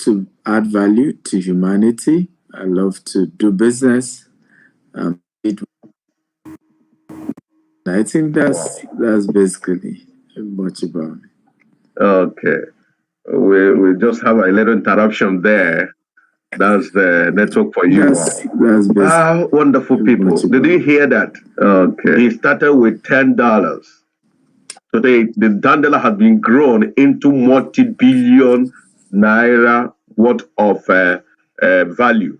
to add value to humanity. I love to do business. It, I think Wow. that's basically much about me. Okay. We just have a little interruption there. That's the network for you all. That's basically Ah, wonderful much people. Did about you me. hear that? Okay. He started with $10. Today, the dollar has been grown into multi-billion naira worth of value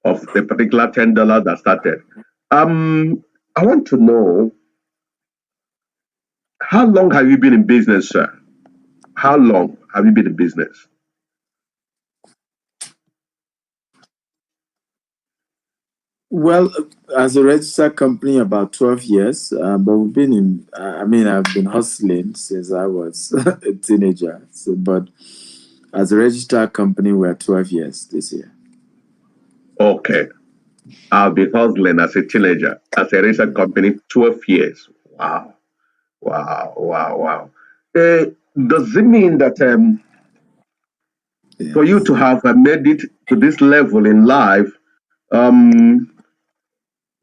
of the particular $10 that started. I want to know, how long have you been in business, sir? How long have you been in business? Well, as a registered company, about 12 years, but we've been in, I mean, I've been hustling since I was a teenager. So, but as a registered company, we're 12 years this year. Okay. I've been hustling as a teenager, as a research company, 12 years. Wow. Wow. Wow. Wow. Uh, does it mean that for you Yes. to have made it to this level in life, um,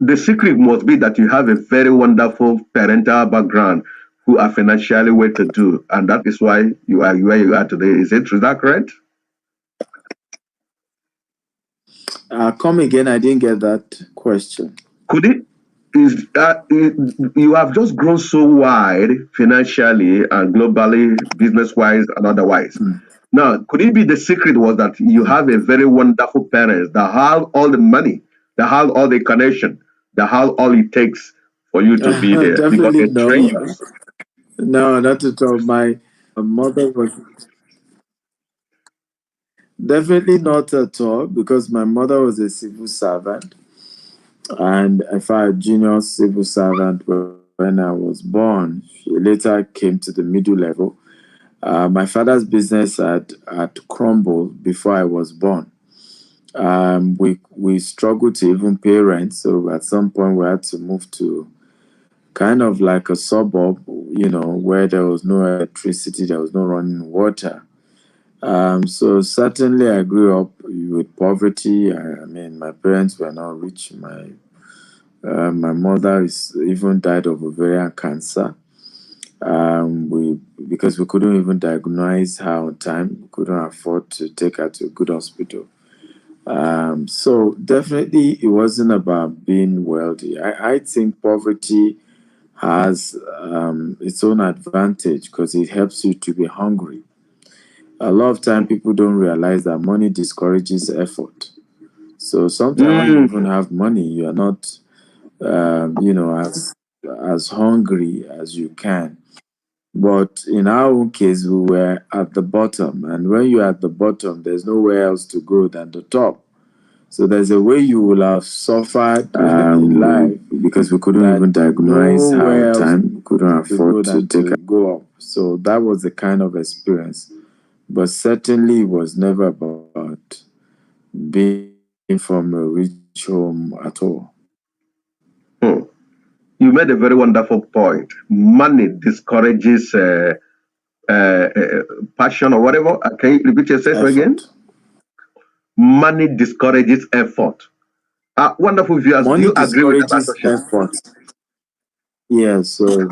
the secret must be that you have a very wonderful parental background who are financially well to do, and that is why you are where you are today. Is that correct? Come again, I didn't get that question. Could it you have just grown so wide financially and globally, business wise and otherwise. Mm. Now, could it be the secret was that you have a very wonderful parents that have all the money, that have all the connection, that have all it takes for you to be there because Definitely they train no. you? No, not at all. My mother was definitely not at all because my mother was a civil servant. And if I junior civil servant when I was born, she later came to the middle level. My father's business had crumbled before I was born. We struggled to even pay rent, so at some point we had to move to kind of like a suburb, where there was no electricity, there was no running water. So certainly I grew up with poverty. I mean, my parents were not rich. My mother is even died of ovarian cancer. We because we couldn't even diagnose her on time. We couldn't afford to take her to a good hospital. So definitely it wasn't about being wealthy. I think poverty has its own advantage because it helps you to be hungry. A lot of time people don't realize that money discourages effort. So sometimes when you even Mm, have money, you are not you know, as hungry as you can. But in our own case, we were at the bottom, and when you're at the bottom, there's nowhere else to go than the top. So there's a way you will have suffered in life because we couldn't that even diagnose her nowhere on else time, we couldn't to go afford to than take her. to go up. So that was the kind of experience. But certainly, it was never about being from a rich home at all. mm. You made a very wonderful point. Money discourages passion or whatever. Can you repeat yourself again? Effort. Money discourages effort. Wonderful viewers. Do Money you agree with that discourages assertion? effort. Yeah, so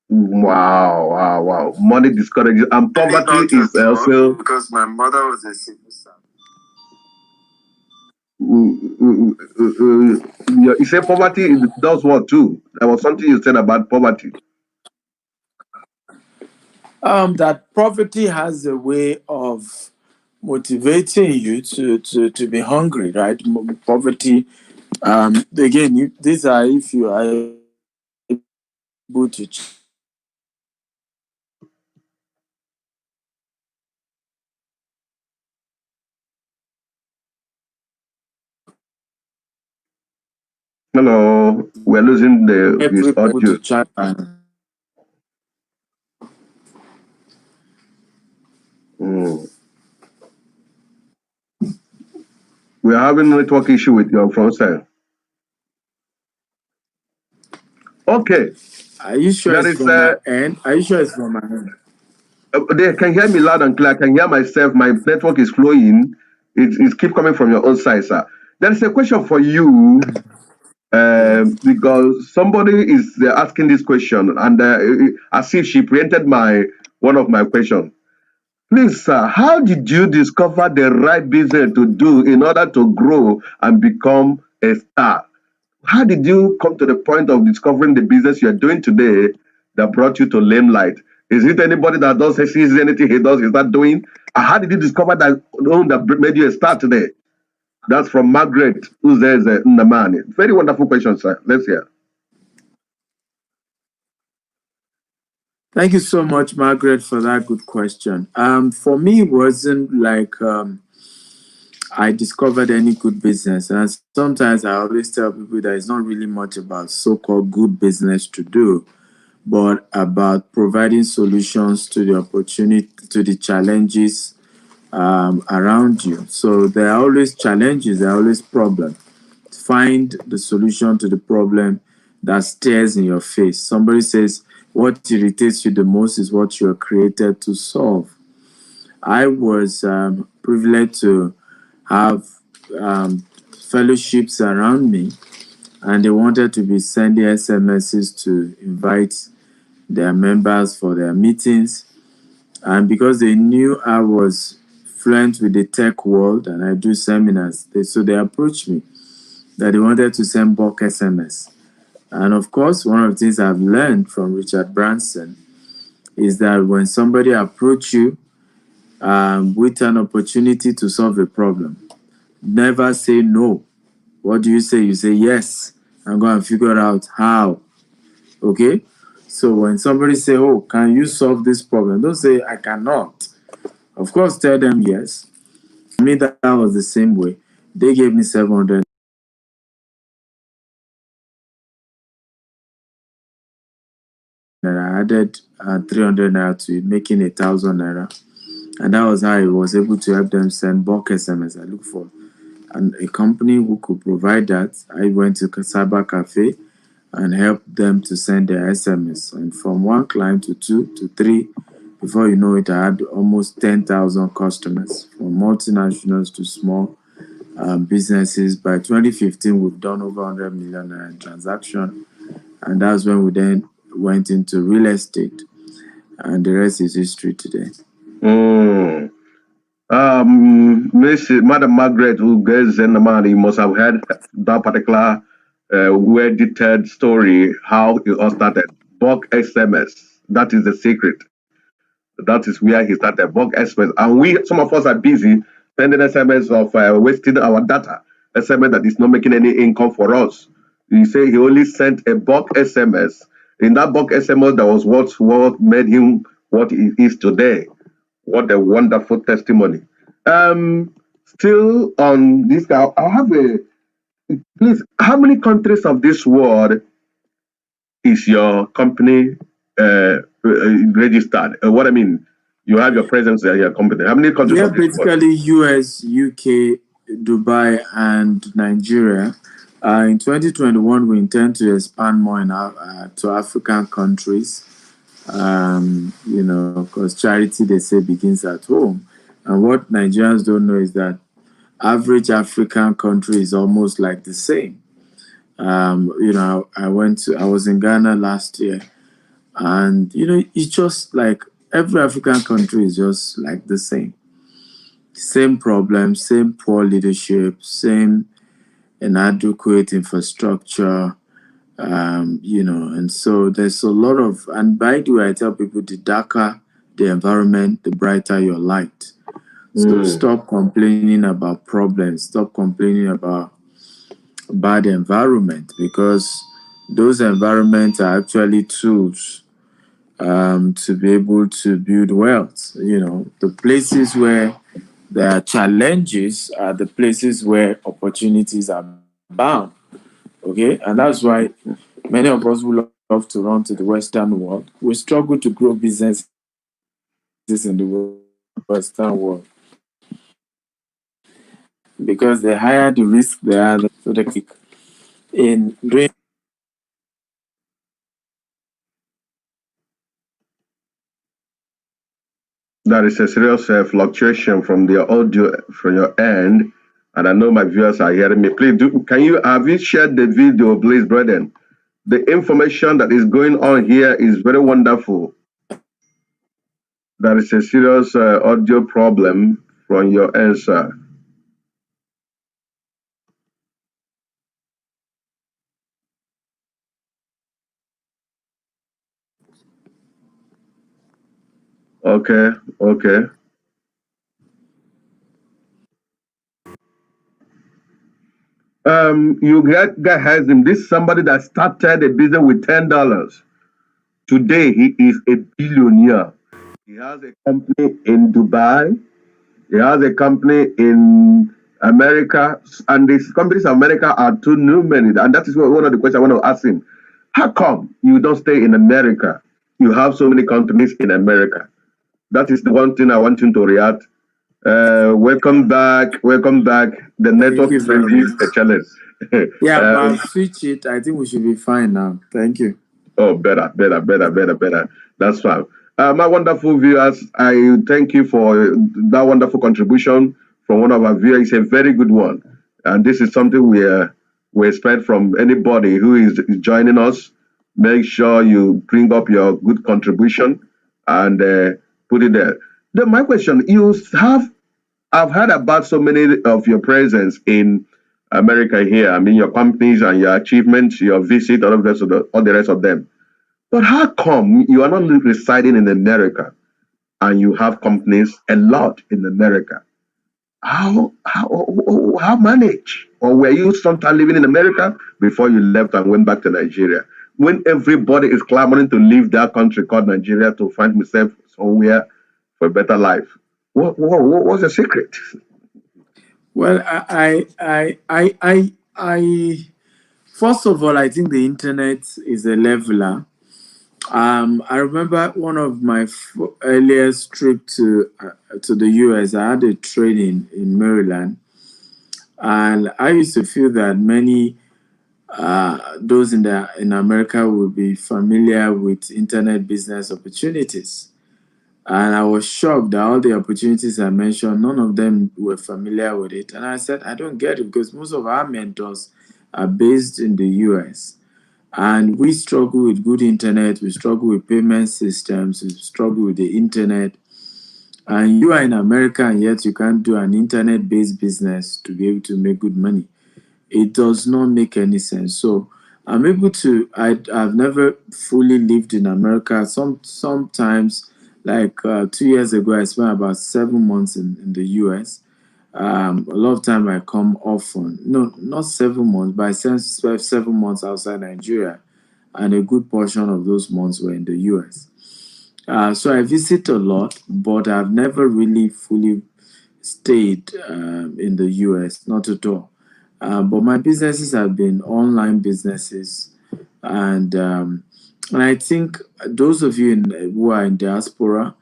Wow, wow, wow. Money discourages, and really poverty not is at all also. because my mother was a civil servant. You say poverty does what too? There was something you said about poverty. That poverty has a way of motivating you to be hungry, right? Poverty. Again, these are if you are able to. Hello, we're losing the his Everybody able audio. to try. Mm. We're having network issue with your front side. Okay, Are you sure there it's is from my end? Are you sure it's from my end? They can hear me loud and clear. I can hear myself. My network is flowing. It keep coming from your own side, sir. There is a question for you Yes. because somebody is asking this question, and as if she preempted my one of my questions. Please, sir, how did you discover the right business to do in order to grow and become a star? How did you come to the point of discovering the business you're doing today that brought you to limelight? Is it anybody that does sees anything he does, is that doing? And how did you discover that made you a star today? That's from Margaret, who's there in the man. Very wonderful question, sir. Let's hear. Thank you so much, Margaret, for that good question. For me, it wasn't like I discovered any good business. And sometimes I always tell people that it's not really much about so-called good business to do, but about providing solutions to the opportunity, to the challenges around you. So there are always challenges, there are always problems. Find the solution to the problem that stares in your face. Somebody says, what irritates you the most is what you are created to solve. I was privileged to have um, fellowships around me, and they wanted to be sending SMSs to invite their members for their meetings. And because they knew I was fluent with the tech world and I do seminars, so they approached me that they wanted to send bulk SMS. And of course, one of the things I've learned from Richard Branson is that when somebody approaches you with an opportunity to solve a problem, never say no. What do you say? You say yes. I'm going to figure out how. Okay? So when somebody say, oh, can you solve this problem? Don't say, I cannot. Of course, tell them yes. For me, that was the same way. They gave me 700 naira. I added 300 naira to it, making 1,000 naira. And that was how I was able to help them send bulk SMS. I looked for a company who could provide that. I went to Cyber Cafe and helped them to send their SMS. And from one client to two to three, before you know it, I had almost 10,000 customers, from multinationals to small businesses. By 2015, we've done over 100 million in transaction. And that's when we then went into real estate. And the rest is history today. Mm. Madam Margaret, who gets in the man, you must have heard that particular well detailed story how it all started. Bulk SMS. That is the secret. That is where he started. Bulk SMS. And some of us are busy sending SMS of wasting our data. SMS that is not making any income for us. He say he only sent a bulk SMS. In that bulk SMS, that was what made him what he is today. What a wonderful testimony. Still on this guy, I have a please. How many countries of this world is your company registered? What I mean, you have your presence in your company. How many countries Yeah, of this world? basically US, UK, Dubai, and Nigeria. In 2021, we intend to expand more to African countries. Because charity, they say, begins at home. And what Nigerians don't know is that average African country is almost like the same. I was in Ghana last year, and it's just like every African country is just like the same. Same problems, same poor leadership, same inadequate infrastructure, and so there's a lot of, and by the way, I tell people the darker the environment, the brighter your light. So Mm. stop complaining about problems, stop complaining about bad environment, because those environments are actually tools to be able to build wealth. The places where there are challenges are the places where opportunities are bound. Okay, and that's why many of us who love to run to the Western world, we struggle to grow businesses in the Western world because the higher the risk, the higher the in doing There is a serious fluctuation from the audio from your end, and I know my viewers are hearing me. Please do. Can you have you shared the video, please, brethren? The information that is going on here is very wonderful. There is a serious audio problem from your end, sir. Okay, okay. You get guy has him. This is somebody that started a business with $10. Today he is a billionaire. He has a company in Dubai. He has a company in America, and these companies in America are too numerous. And that is one of the questions I want to ask him. How come you don't stay in America? You have so many companies in America. That is the one thing I want you to react. Welcome back. Welcome back. The Thank network you very is much. a challenge. Yeah, but um, I've switched it. I think we should be fine now. Thank you. Oh, better, better, better, better, better. That's fine. My wonderful viewers, I thank you for that wonderful contribution from one of our viewers. It's a very good one. And this is something we expect from anybody who is joining us. Make sure you bring up your good contribution and put it there. Then my question, I've heard about so many of your presence in America here. I mean, your companies and your achievements, your visit, all the rest of them. But how come you are not residing in America and you have companies a lot in America? How manage? Or were you sometime living in America before you left and went back to Nigeria? When everybody is clamoring to leave that country called Nigeria to find himself somewhere for a better life, what's the secret? Well, I first of all, I think the internet is a leveler. I remember one of my earliest trip to the US. I had a training in Maryland, and I used to feel that many those in America will be familiar with internet business opportunities. And I was shocked that all the opportunities I mentioned, none of them were familiar with it. And I said, I don't get it because most of our mentors are based in the US. And we struggle with good internet, we struggle with payment systems, we struggle with the internet. And you are in America, and yet you can't do an internet based business to be able to make good money. It does not make any sense. So I'm able to. I've never fully lived in America. Sometimes, like 2 years ago, I spent about 7 months in the U.S. A lot of time I come often. No, not 7 months, but I spent 7 months outside Nigeria, and a good portion of those months were in the U.S. So I visit a lot, but I've never really fully stayed in the US, not at all. But my businesses have been online businesses, and I think those of you who are in diaspora,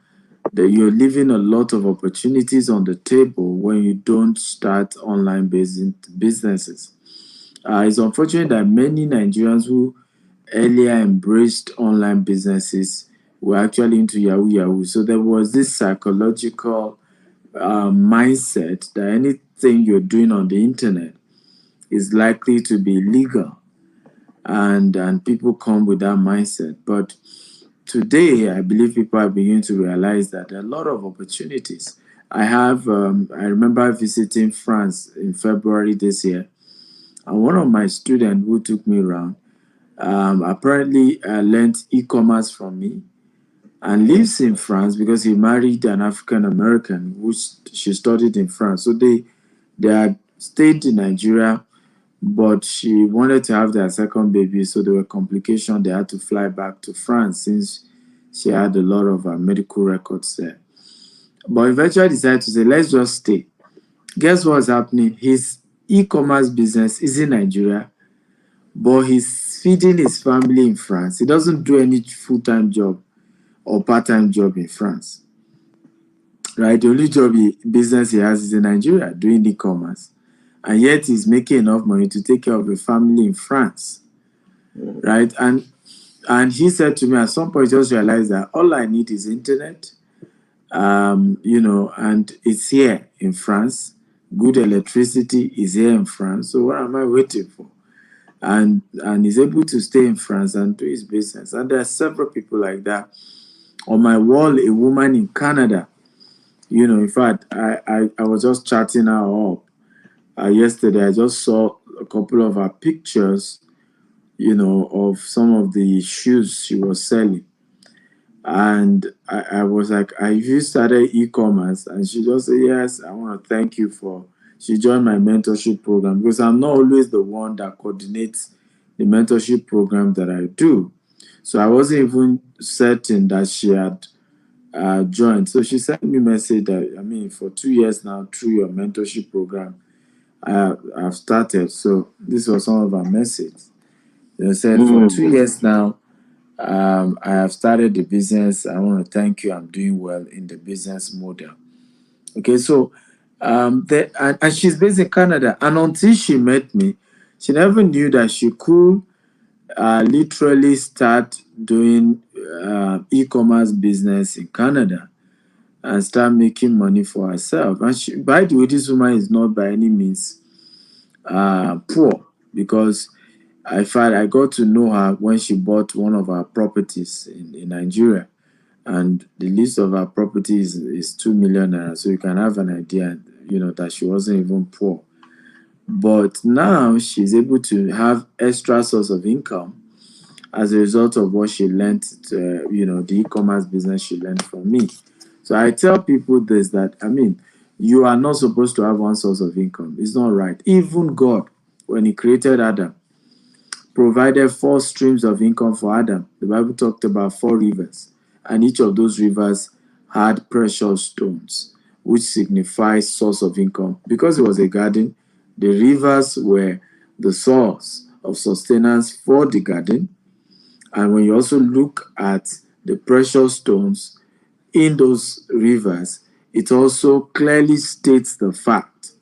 that you're leaving a lot of opportunities on the table when you don't start online businesses. It's unfortunate that many Nigerians who earlier embraced online businesses were actually into Yahoo Yahoo. So there was this psychological mindset that anything you're doing on the internet is likely to be legal, and people come with that mindset. But today, I believe people are beginning to realize that there are a lot of opportunities. I remember visiting France in February this year, and one of my students who took me around apparently learned e-commerce from me and lives in France because he married an African American who she studied in France. So they had stayed in Nigeria, but she wanted to have their second baby, so there were complications. They had to fly back to France since she had a lot of medical records there. But eventually decided to say, let's just stay. Guess what's happening? His e-commerce business is in Nigeria, but he's feeding his family in France. He doesn't do any full-time job or part-time job in France. Right? The only business he has is in Nigeria doing e-commerce. And yet he's making enough money to take care of a family in France. Right? And he said to me at some point, just realized that all I need is internet And it's here in France. Good electricity is here in France. So what am I waiting for? And he's able to stay in France and do his business. And there are several people like that. On my wall, a woman in Canada. In fact, I was just chatting her up yesterday. I just saw a couple of her pictures, of some of the shoes she was selling. And I was like, have you started e-commerce? And she just said, yes, I want to thank you for. She joined my mentorship program because I'm not always the one that coordinates the mentorship program that I do. So I wasn't even certain that she had joined. So she sent me a message that, for 2 years now, through your mentorship program, I've started. So this was some of our messages. They said, for 2 years now, I have started the business. I want to thank you. I'm doing well in the business model. Okay, so and she's based in Canada. And until she met me, she never knew that she could literally start doing e-commerce business in Canada and start making money for herself. And she, by the way, this woman is not by any means poor, because I got to know her when she bought one of our properties in Nigeria, and the list of her properties is 2 million naira. So you can have an idea, that she wasn't even poor. But now she's able to have extra source of income as a result of what she learned, the e-commerce business she learned from me. So I tell people this, that you are not supposed to have one source of income. It's not right. Even God, when He created Adam, provided 4 streams of income for Adam. The Bible talked about 4 rivers, and each of those rivers had precious stones, which signifies source of income. Because it was a garden, the rivers were the source of sustenance for the garden. And when you also look at the precious stones in those rivers, it also clearly states the fact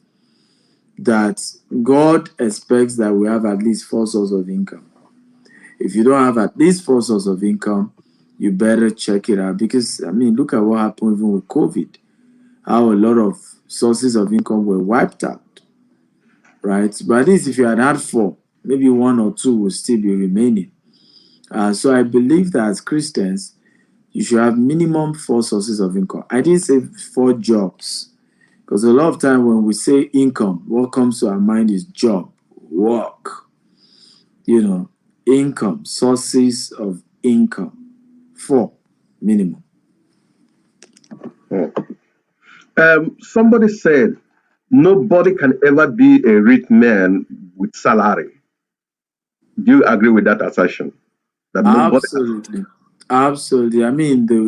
that God expects that we have at least 4 sources of income. If you don't have at least 4 sources of income, you better check it out. Because, look at what happened even with COVID. How a lot of sources of income were wiped out, right? But at least if you had 4, maybe 1 or 2 will still be remaining. So I believe that as Christians, you should have minimum 4 sources of income. I didn't say 4 jobs, because a lot of time when we say income, what comes to our mind is job, work, income, sources of income. 4 minimum. Somebody said nobody can ever be a rich man with salary. Do you agree with that assertion? That nobody Absolutely. Absolutely.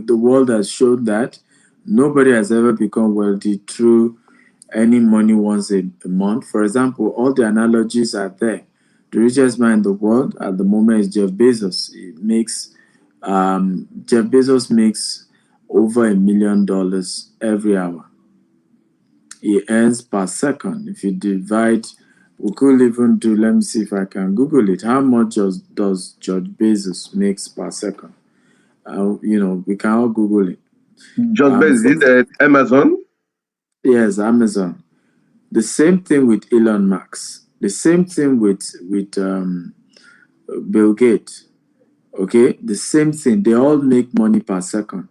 The world has shown that nobody has ever become wealthy through any money once a month. For example, all the analogies are there. The richest man in the world at the moment is Jeff Bezos. Jeff Bezos makes over $1 million every hour. He earns per second. If you divide, we could even do, let me see if I can Google it. How much does George Bezos makes per second? We can all Google it. just based For, it Amazon. yes, Amazon. The same thing with Elon Musk. The same thing with Bill Gates. Okay, the same thing. They all make money per second.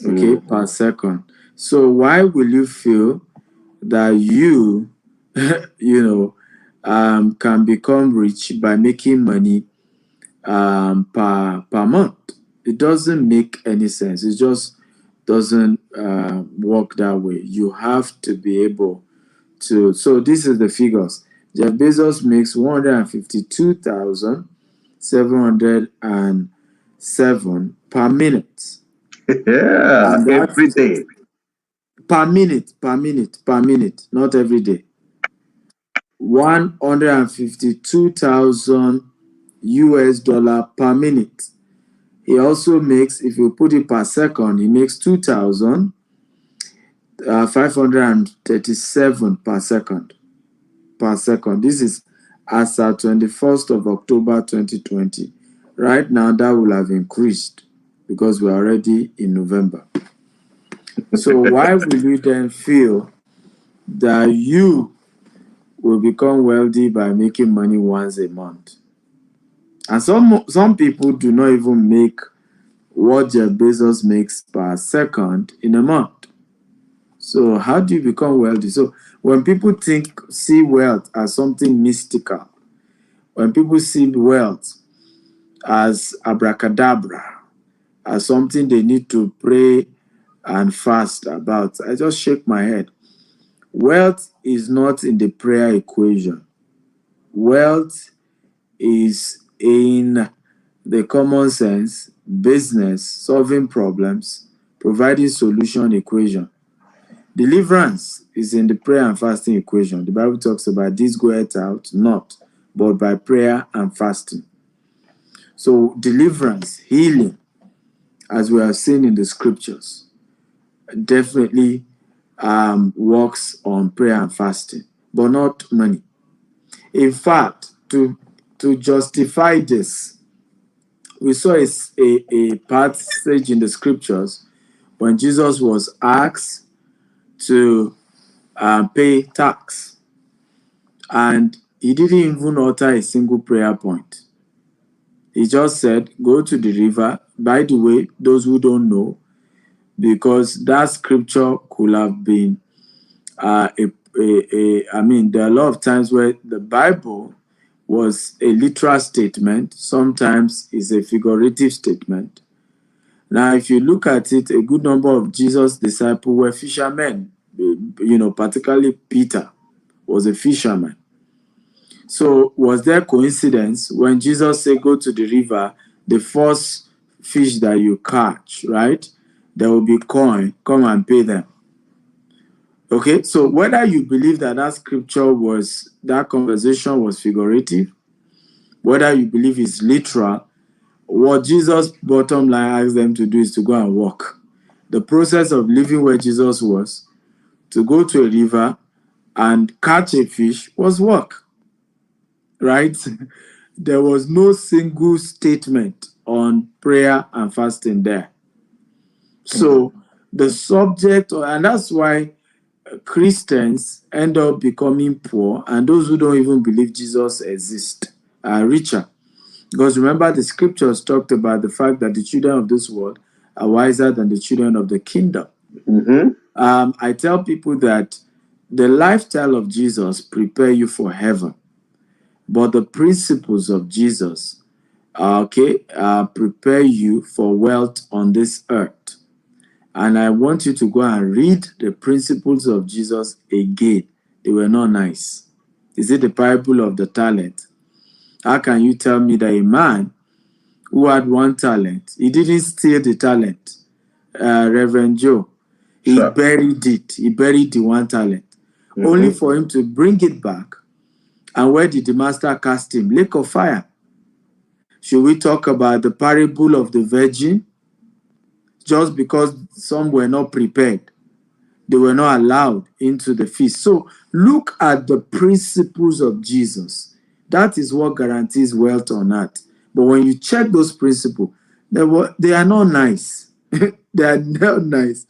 Okay, per second. So why will you feel that you, can become rich by making money per month? It doesn't make any sense. It just doesn't work that way. You have to be able to. So this is the figures. Jeff Bezos makes 152,707 per minute, Yeah, and that's every day. per minute, not every day. 152,000 US dollar per minute. He also makes, if you put it per second, he makes 2,537 per second. Per second. This is as at 21st of October 2020. Right now, that will have increased because we're already in November. So why will you then feel that you will become wealthy by making money once a month? And some people do not even make what Jeff Bezos makes per second in a month. So how do you become wealthy? So when people see wealth as something mystical, when people see wealth as abracadabra, as something they need to pray and fast about, I just shake my head. Wealth is not in the prayer equation. Wealth is in the common sense, business, solving problems, providing solution equation. Deliverance is in the prayer and fasting equation. The Bible talks about this goeth out not, but by prayer and fasting. So deliverance, healing, as we have seen in the scriptures, definitely works on prayer and fasting, but not money. In fact, to justify this, we saw a passage in the scriptures when Jesus was asked to pay tax, and he didn't even utter a single prayer point. He just said, go to the river. By the way, those who don't know, because that scripture could have been I mean, there are a lot of times where the Bible was a literal statement, sometimes it's a figurative statement. Now, if you look at it, a good number of Jesus' disciples were fishermen, particularly Peter was a fisherman. So, was there coincidence when Jesus said, go to the river, the first fish that you catch, right? There will be coin, come and pay them. Okay, so whether you believe that that conversation was figurative, whether you believe it's literal, what Jesus bottom line asked them to do is to go and walk. The process of living where Jesus was, to go to a river and catch a fish, was work, right? There was no single statement on prayer and fasting there. So the subject, and that's why Christians end up becoming poor, and those who don't even believe Jesus exists are richer. Because remember, the scriptures talked about the fact that the children of this world are wiser than the children of the kingdom. I tell people that the lifestyle of Jesus prepare you for heaven, but the principles of Jesus, prepare you for wealth on this earth. And I want you to go and read the principles of Jesus again. They were not nice. Is it the parable of the talent? How can you tell me that a man who had one talent, he didn't steal the talent, Reverend Joe? He buried it. He buried the one talent, only for him to bring it back. And where did the master cast him? Lake of fire. Should we talk about the parable of the virgin? Just because some were not prepared, they were not allowed into the feast. So look at the principles of Jesus. That is what guarantees wealth on earth. But when you check those principles, they are not nice. They are not nice.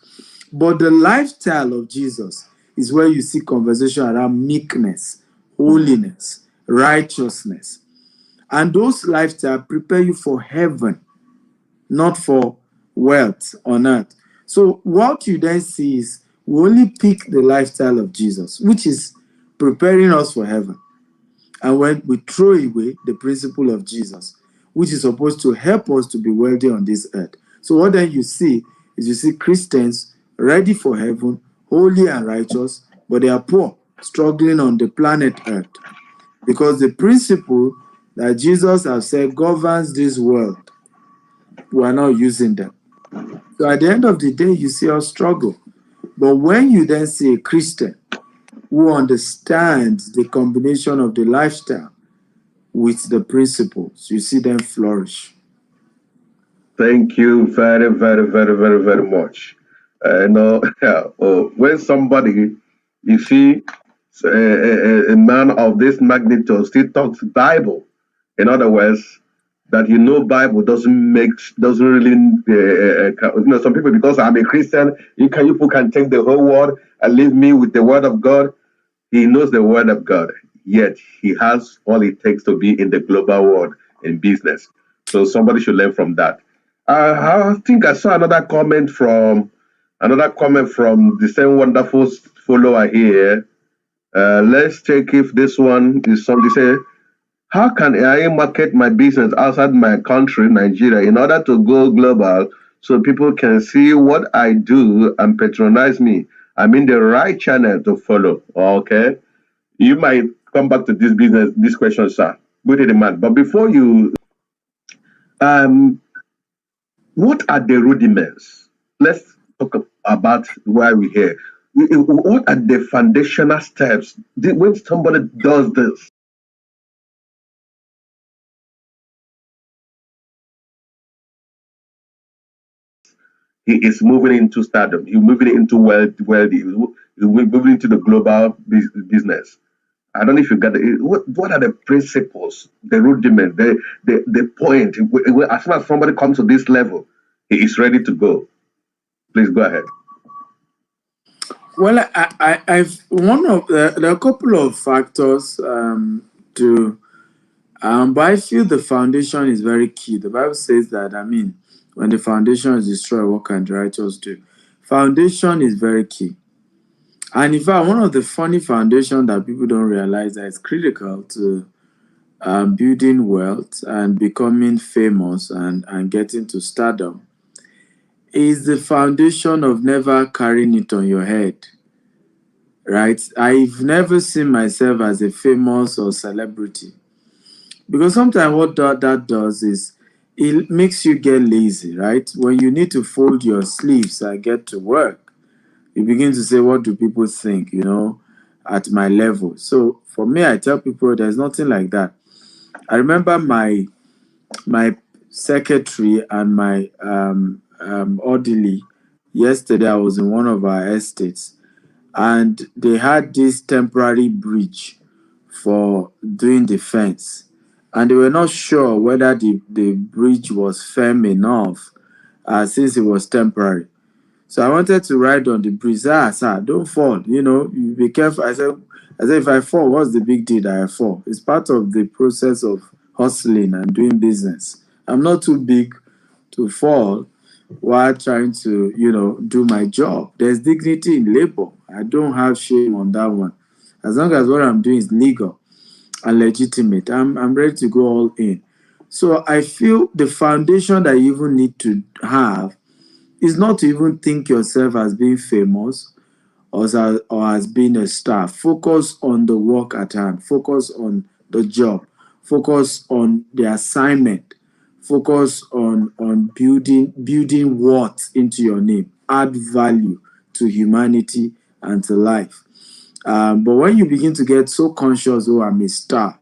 But the lifestyle of Jesus is where you see conversation around meekness, holiness, righteousness. And those lifestyles prepare you for heaven, not for wealth on earth. So what you then see is we only pick the lifestyle of Jesus, which is preparing us for heaven. And when we throw away the principle of Jesus, which is supposed to help us to be wealthy on this earth. So what then you see is you see Christians ready for heaven, holy and righteous, but they are poor, struggling on the planet earth. Because the principle that Jesus has said governs this world, we are not using them. So at the end of the day, you see us struggle. But when you then see a Christian who understands the combination of the lifestyle with the principles, you see them flourish. Thank you very, very, very, very, very much. When somebody, you see, a man of this magnitude still talks Bible, in other words, that Bible doesn't really some people, because I'm a Christian, you people can take the whole world and leave me with the word of God. He knows the word of God, yet he has all it takes to be in the global world in business. So somebody should learn from that. I think I saw another comment from the same wonderful follower here. Let's check if this one is something. Say, how can I market my business outside my country, Nigeria, in order to go global so people can see what I do and patronize me? I'm in the right channel to follow. Okay. You might come back to this question, sir. Good in the man. But before you, um, what are the rudiments? Let's talk about why we're here. What are the foundational steps when somebody does this? He is moving into stardom. He's moving into wealthy. He's moving into the global business. I don't know if you got it. What are the principles, the rudiment, the point? As soon as somebody comes to this level, he is ready to go. Please go ahead. Well, I've one of there are a couple of factors to, but I feel the foundation is very key. The Bible says that, I mean, when the foundation is destroyed, what can the righteous do? Foundation is very key. And in fact, one of the funny foundation that people don't realize that is critical to building wealth and becoming famous and getting to stardom is the foundation of never carrying it on your head. Right? I've never seen myself as a famous or celebrity, because sometimes what that does is it makes you get lazy, right? When you need to fold your sleeves and get to work, you begin to say, what do people think, at my level? So for me, I tell people there's nothing like that. I remember my secretary and my orderly. Yesterday, I was in one of our estates, and they had this temporary bridge for doing the fence, and they were not sure whether the bridge was firm enough, since it was temporary. So I wanted to ride on the bridge. Sir, don't fall. You be careful. I said, if I fall, what's the big deal that I fall? It's part of the process of hustling and doing business. I'm not too big to fall while trying to, do my job. There's dignity in labor. I don't have shame on that one. As long as what I'm doing is legal and legitimate, I'm ready to go all in. So I feel the foundation that you even need to have is not to even think yourself as being famous or as being a star. Focus on the work at hand. Focus on the job. Focus on the assignment. Focus on building what into your name. Add value to humanity and to life. But when you begin to get so conscious, oh, I'm a star,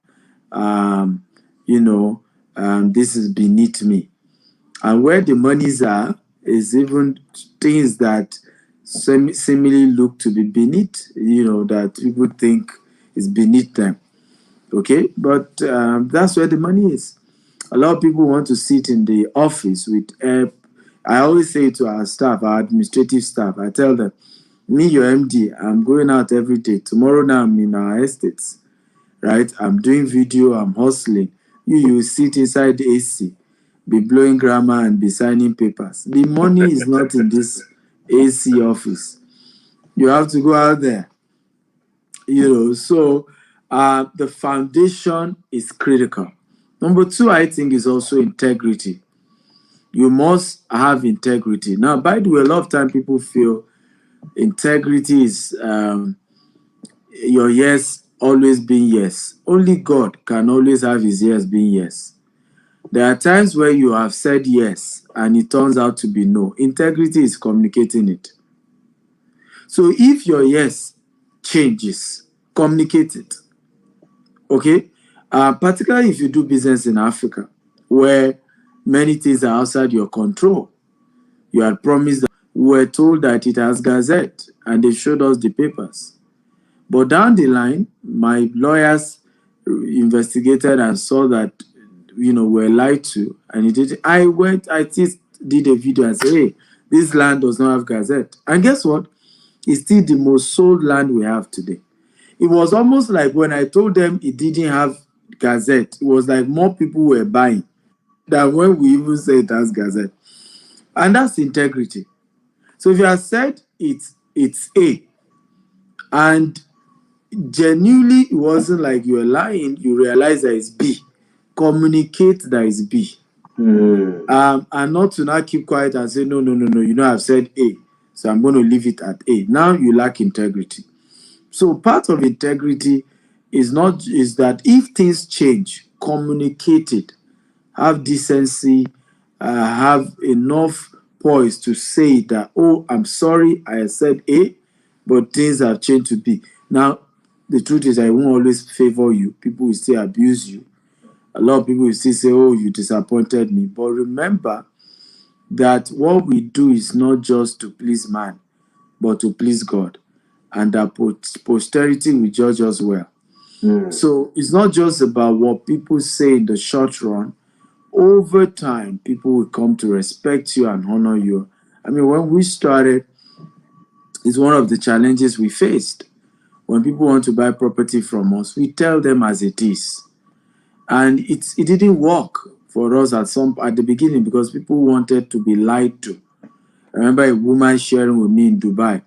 um, this is beneath me. And where the monies are is even things that seemingly look to be beneath, that people think is beneath them. Okay, but that's where the money is. A lot of people want to sit in the office with I always say to our staff, our administrative staff, I tell them, me, your MD, I'm going out every day. Tomorrow now I'm in our estates, right? I'm doing video, I'm hustling. You sit inside the AC, be blowing grammar and be signing papers. The money is not in this AC office. You have to go out there, So the foundation is critical. Number two, I think, is also integrity. You must have integrity. Now, by the way, a lot of time people feel integrity is your yes always being yes. Only God can always have his yes being yes. There are times where you have said yes and it turns out to be no. Integrity is communicating it. So if your yes changes, communicate it. Okay? Particularly if you do business in Africa, where many things are outside your control. You had promised that we were told that it has gazette and they showed us the papers. But down the line, my lawyers investigated and saw that were lied to, and he did. I just did a video and said, hey, this land does not have gazette. And guess what? It's still the most sold land we have today. It was almost like when I told them it didn't have gazette, it was like more people were buying than when we even say it has gazette. And that's integrity. So if you have said it's A, and genuinely it wasn't like you were lying, you realize that it's B. Communicate that it's B. And not to now keep quiet and say, no, no, no, no, I've said A, so I'm going to leave it at A. Now you lack integrity. So part of integrity is that if things change, communicate it, have decency, have enough poise to say that, oh, I'm sorry, I said A, but things have changed to B. Now, the truth is, I won't always favor you. People will still abuse you. A lot of people will still say, oh, you disappointed me. But remember that what we do is not just to please man, but to please God. And that posterity will judge us well. So it's not just about what people say in the short run. Over time, people will come to respect you and honor you. I mean, when we started, it's one of the challenges we faced. When people want to buy property from us, we tell them as it is. And it didn't work for us at the beginning because people wanted to be lied to. I remember a woman sharing with me in Dubai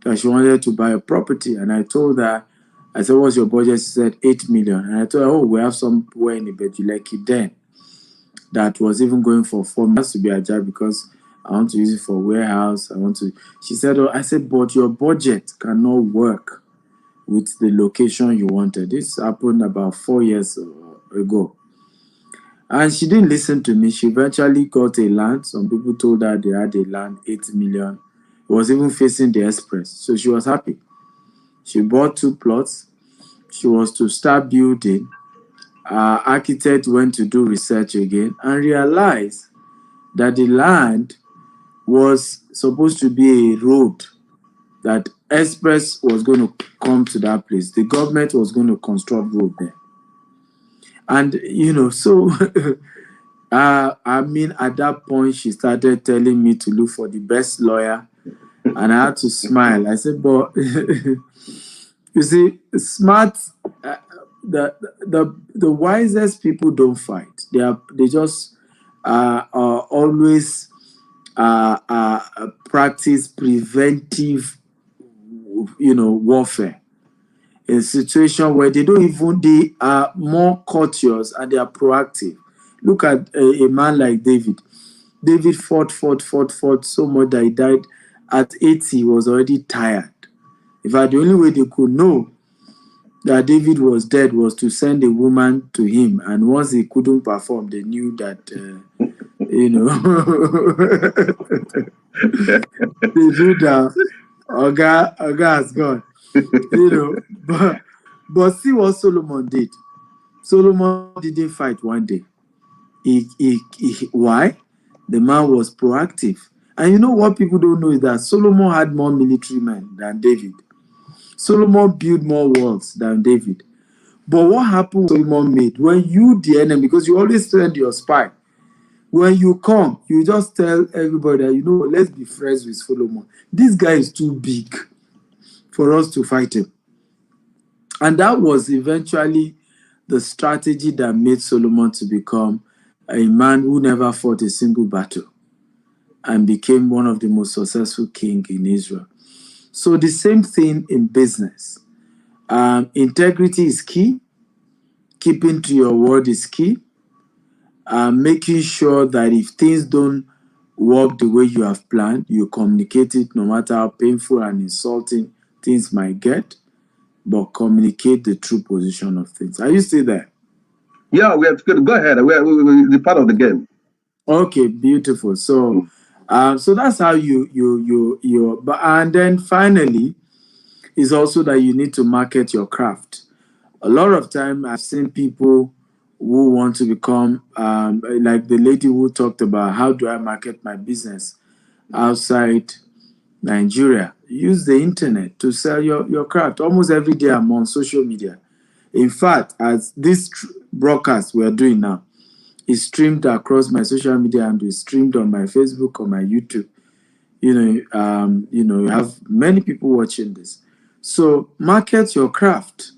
that she wanted to buy a property, and I told her, I said, what's your budget? She said 8 million. And I told her, oh, we have somewhere in Ibejuleki then that was even going for 4 million. It has to be a job because I want to use it for warehouse. She said, oh, I said, but your budget cannot work with the location you wanted. This happened about 4 years ago. And she didn't listen to me. She eventually got a land. Some people told her they had a land, 8 million. It was even facing the express. So she was happy. She bought 2 plots. She was to start building. Our architect went to do research again and realized that the land was supposed to be a road, that express was going to come to that place. The government was going to construct road there. And, so, I mean, at that point, she started telling me to look for the best lawyer. And I had to smile. I said, but, you see, smart, the wisest people don't fight. They just always practice preventive, warfare. In a situation where they are more courteous and they are proactive. Look at a man like David. David fought so much that he died at 80. He was already tired. In fact, the only way they could know that David was dead was to send a woman to him. And once he couldn't perform, they knew that, they knew that Oga has gone. But see what Solomon did. Solomon didn't fight one day. Why? The man was proactive. And you know what people don't know is that Solomon had more military men than David. Solomon built more walls than David. But what happened Solomon made when you, the enemy, because you always send your spy, when you come, you just tell everybody that, let's be friends with Solomon. This guy is too big for us to fight him. And that was eventually the strategy that made Solomon to become a man who never fought a single battle and became one of the most successful kings in Israel. So the same thing in business. Integrity is key. Keeping to your word is key. Making sure that if things don't work the way you have planned, you communicate it no matter how painful and insulting things might get, but communicate the true position of things. Are you still there? Yeah, we have to go ahead. We're part of the game. Okay, beautiful. So, so that's how you. But and then finally, is also that you need to market your craft. A lot of time, I've seen people who want to become like the lady who talked about how do I market my business outside Nigeria. Use the internet to sell your craft. Almost every day I'm on social media. In fact, as this broadcast we're doing now, It's streamed across my social media and it's streamed on my Facebook or my YouTube. You have many people watching this. So market your craft.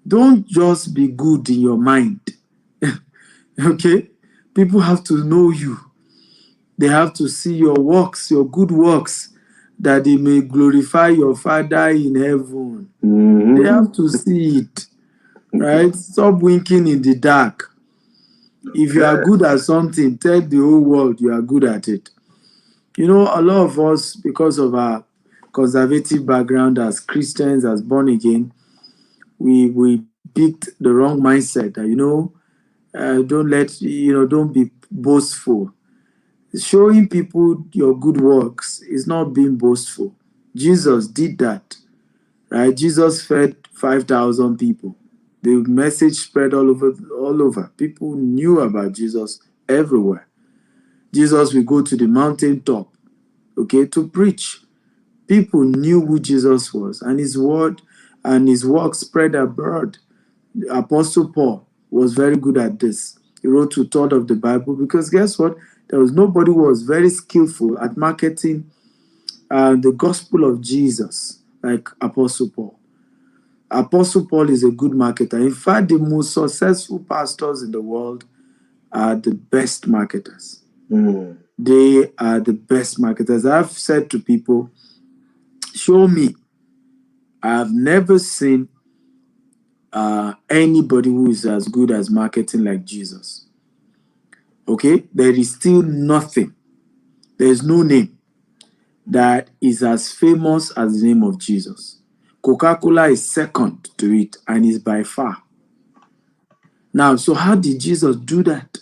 Don't just be good in your mind. Okay? People have to know you. They have to see your works, your good works, that they may glorify your Father in heaven. They have to see it, right? Stop winking in the dark. If you are good at something, tell the whole world you are good at it. A lot of us, because of our conservative background as Christians, as born again, we picked the wrong mindset that, don't be boastful. Showing people your good works is not being boastful. Jesus did that, right? Jesus fed 5,000 people. The message spread all over. People knew about Jesus everywhere. Jesus will go to the mountaintop, okay, to preach. People knew who Jesus was, and his word and his work spread abroad. Apostle Paul was very good at this. He wrote 2/3 of the Bible because guess what? There was nobody who was very skillful at marketing the gospel of Jesus like Apostle Paul. Apostle Paul is a good marketer. In fact, the most successful pastors in the world are the best marketers. They are the best marketers. I've said to people, show me. I've never seen anybody who is as good as marketing like Jesus. Okay? There is still nothing. There is no name that is as famous as the name of Jesus. Coca-Cola is second to it and is by far. Now, so how did Jesus do that?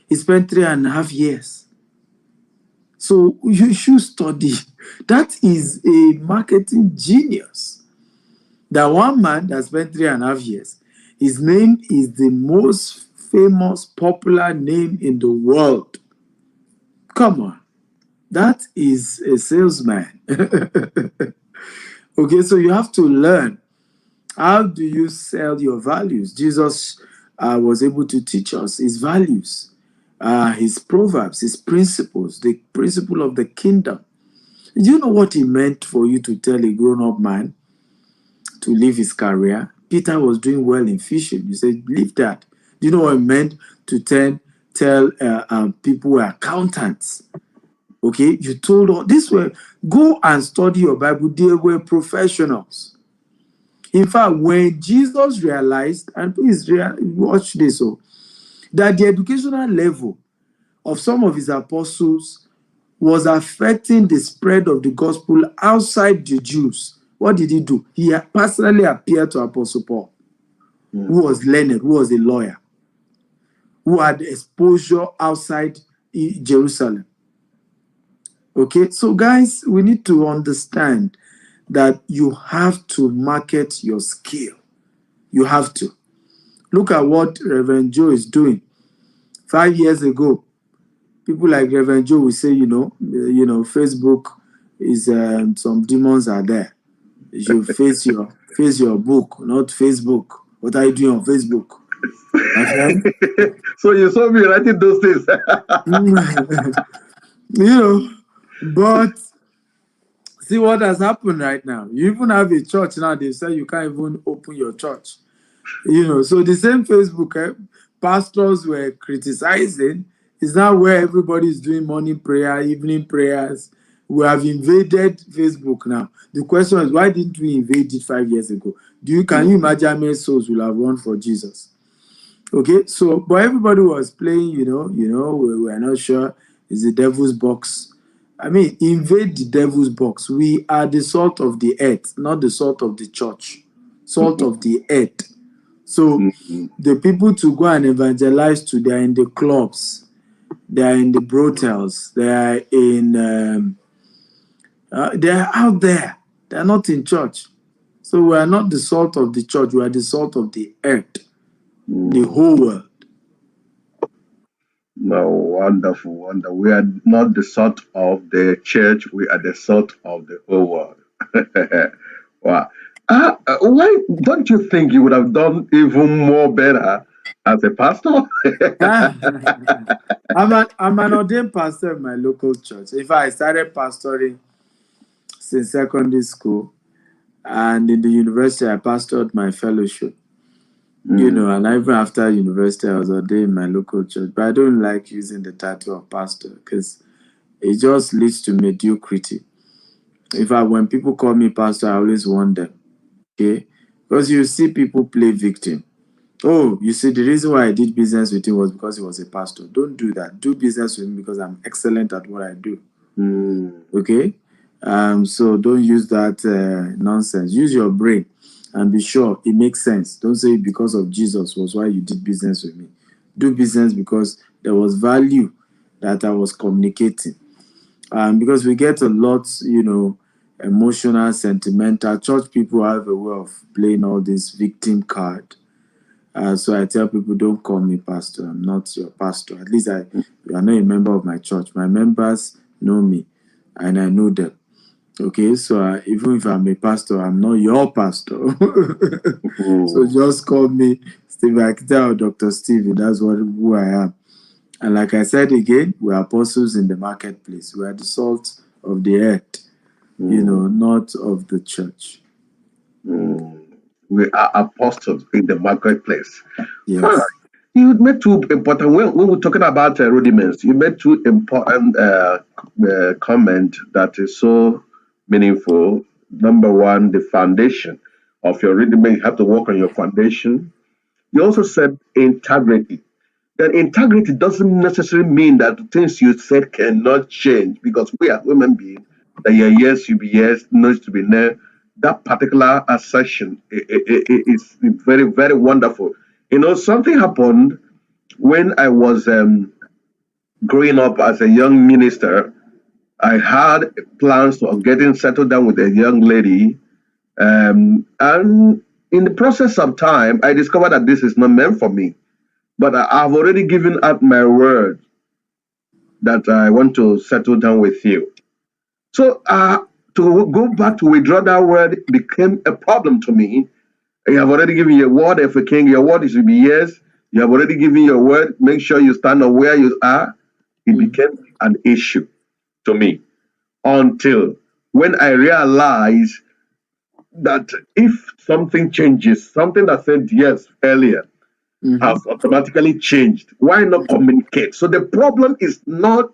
He spent 3.5 years. So you should study. That is a marketing genius. That one man that spent 3.5 years, his name is the most famous, popular name in the world. Come on. That is a salesman. Okay, so you have to learn. How do you sell your values? Jesus was able to teach us his values, his proverbs, his principles, the principle of the kingdom. Do you know what he meant for you to tell a grown-up man to leave his career? Peter was doing well in fishing. You said, leave that. Do you know what it meant to tell people who are accountants? Okay, you told all this way, go and study your Bible. They were professionals. In fact, when Jesus realized, and please watch this, that the educational level of some of his apostles was affecting the spread of the gospel outside the Jews, what did he do? He personally appeared to Apostle Paul, who was learned, who was a lawyer, who had exposure outside Jerusalem. Okay, so guys, we need to understand that you have to market your skill. You have to. Look at what Reverend Joe is doing. 5 years ago, people like Reverend Joe will say, Facebook is some demons are there. You should face your book, not Facebook. What are you doing on Facebook? Okay? So you saw me writing those things. But see what has happened right now. You even have a church now. They say you can't even open your church. So the same Facebook pastors were criticizing is now where everybody is doing morning prayer, evening prayers. We have invaded Facebook now. The question is, why didn't we invade it 5 years ago? Can you imagine how many souls will have won for Jesus? Okay, so but everybody was playing, we were not sure. It's the devil's box. I mean, invade the devil's box. We are the salt of the earth, not the salt of the church. Salt of the earth. So the people to go and evangelize to, they are in the clubs, they are in the brothels, they are in, they are out there. They are not in church. So we are not the salt of the church. We are the salt of the earth, the whole world. No, wonderful, wonderful. We are not the salt of the church. We are the salt of the whole world. Wow. Why don't you think you would have done even more better as a pastor? I'm an ordained pastor in my local church. In fact, I started pastoring since secondary school, and in the university, I pastored my fellowship. And even after university, I was ordained in my local church. But I don't like using the title of pastor because it just leads to mediocrity. In fact, when people call me pastor, I always warn them, okay? Because you see people play victim. Oh, you see, the reason why I did business with him was because he was a pastor. Don't do that. Do business with me because I'm excellent at what I do. Okay? So don't use that nonsense. Use your brain and be sure it makes sense. Don't say because of Jesus was why you did business with me. Do business because there was value that I was communicating. Because we get a lot, emotional, sentimental. Church people have a way of playing all this victim card. So I tell people, don't call me pastor. I'm not your pastor. At least you are not a member of my church. My members know me, and I know them. Okay, so even if I'm a pastor, I'm not your pastor. So just call me Steve Akita or Dr. Stevie. That's who I am. And like I said again, we are apostles in the marketplace. We are the salt of the earth, not of the church. We are apostles in the marketplace. Yes. All right. You made two important, when we're talking about rudiments, you made two important comment that is so meaningful. Number one, the foundation of your rudiment. You have to work on your foundation. You also said integrity. That integrity doesn't necessarily mean that the things you said cannot change because we are human beings. That your yes should be yes, no to be no. That particular assertion is very, very wonderful. Something happened when I was growing up as a young minister. I had plans of getting settled down with a young lady. And in the process of time, I discovered that this is not meant for me. But I've already given up my word that I want to settle down with you. So to go back to withdraw that word became a problem to me. You have already given your word. If a king, your word is to be yes. You have already given your word. Make sure you stand on where you are. It became an issue to me until when I realized that if something changes, something that said yes earlier has automatically changed. Why not communicate? So the problem is not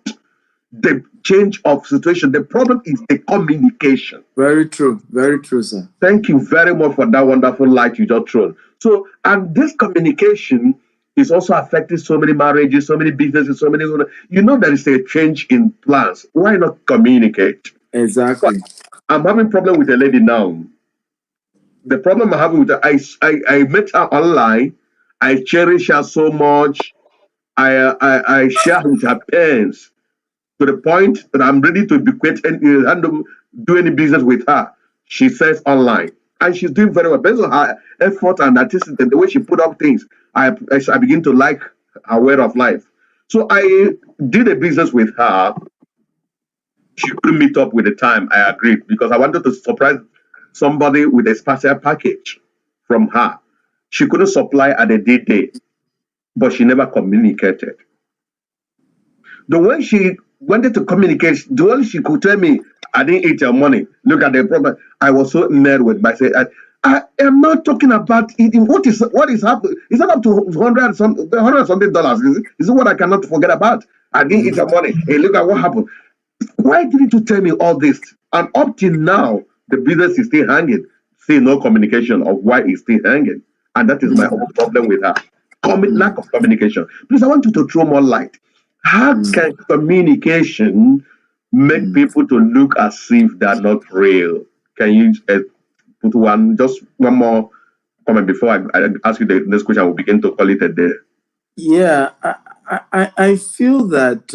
the change of situation. The problem is the communication. Very true. Very true, sir. Thank you very much for that wonderful light you just thrown. So, and this communication is also affecting so many marriages, so many businesses, so many. There is a change in plans. Why not communicate? Exactly. I'm having problem with a lady now. The problem I'm having with her, I met her online. I cherish her so much. I share with her pains to the point that I'm ready to bequeath and do any business with her. She says online. And she's doing very well. Based on her effort and artistic, the way she put up things, I begin to like her way of life. So I did a business with her. She couldn't meet up with the time. I agreed because I wanted to surprise somebody with a special package from her. She couldn't supply at the day, but she never communicated. The way she wanted to communicate, the way she could tell me, I didn't eat your money. Look at the problem. I was so mad with myself. I am not talking about eating. What is happening? Is that up to hundred something dollars? Is it what I cannot forget about? I didn't eat your money. Hey, look at what happened. Why didn't you tell me all this? And up till now, the business is still hanging. See no communication of why it's still hanging. And that is my whole problem with her. Lack of communication. Please, I want you to throw more light. How can communication make people to look as if they're not real? Can you put just one more comment before I ask you the next question? I will begin to call it a day. Yeah, I feel that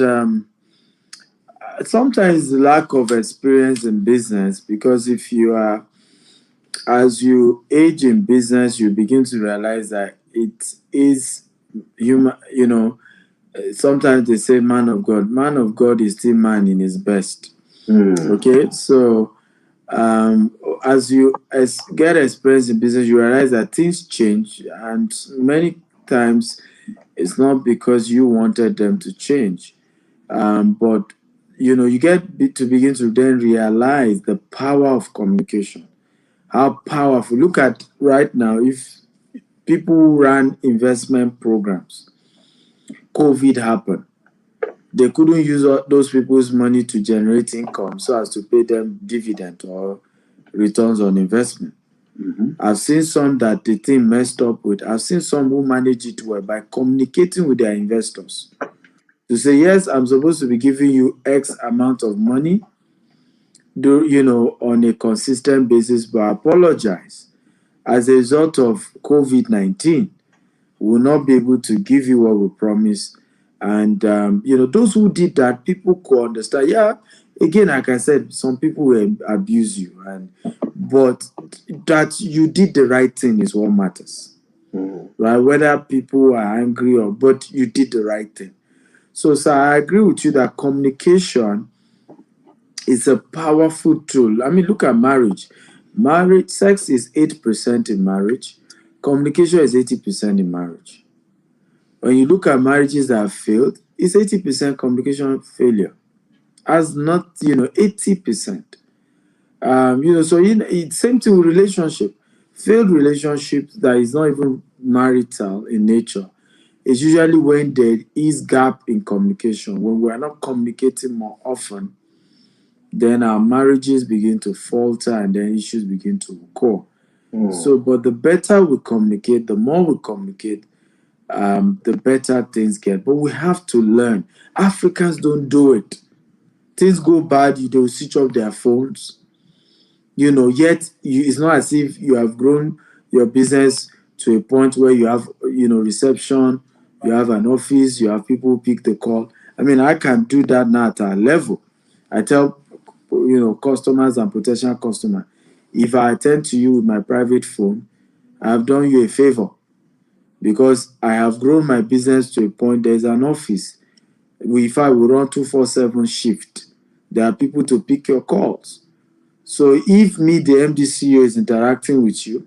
sometimes the lack of experience in business, because if you are, as you age in business, you begin to realize that it is human, sometimes they say man of God. Man of God is still man in his best. Okay, so as you get experience in business, you realize that things change, and many times it's not because you wanted them to change, but you get to begin to then realize the power of communication. How powerful! Look at right now. If people who ran investment programs, COVID happened. They couldn't use those people's money to generate income so as to pay them dividend or returns on investment. I've seen some that the thing messed up with. I've seen some who manage it well by communicating with their investors to say, yes, I'm supposed to be giving you X amount of money, on a consistent basis, but I apologize. As a result of COVID-19, we will not be able to give you what we promised. And, those who did that, people could understand. Yeah, again, like I said, some people will abuse you, but that you did the right thing is what matters, right? Whether people are angry but you did the right thing. So, sir, I agree with you that communication is a powerful tool. I mean, look at marriage. Marriage, sex is 8% in marriage. Communication is 80% in marriage. When you look at marriages that have failed, it's 80% communication failure. As not, 80%. So it's same thing with relationship. Failed relationships that is not even marital in nature is usually when there is gap in communication. When we are not communicating more often, then our marriages begin to falter and then issues begin to occur. So, but the better we communicate, the more we communicate, the better things get. But we have to learn. Africans don't do it. Things go bad, they'll switch off their phones. Yet it's not as if you have grown your business to a point where you have, reception, you have an office, you have people who pick the call. I mean, I can do that now at our level. I tell, customers and potential customers, if I attend to you with my private phone, I have done you a favor because I have grown my business to a point there's an office. If I will run 247 shift, there are people to pick your calls. So if me, the MDCO, is interacting with you,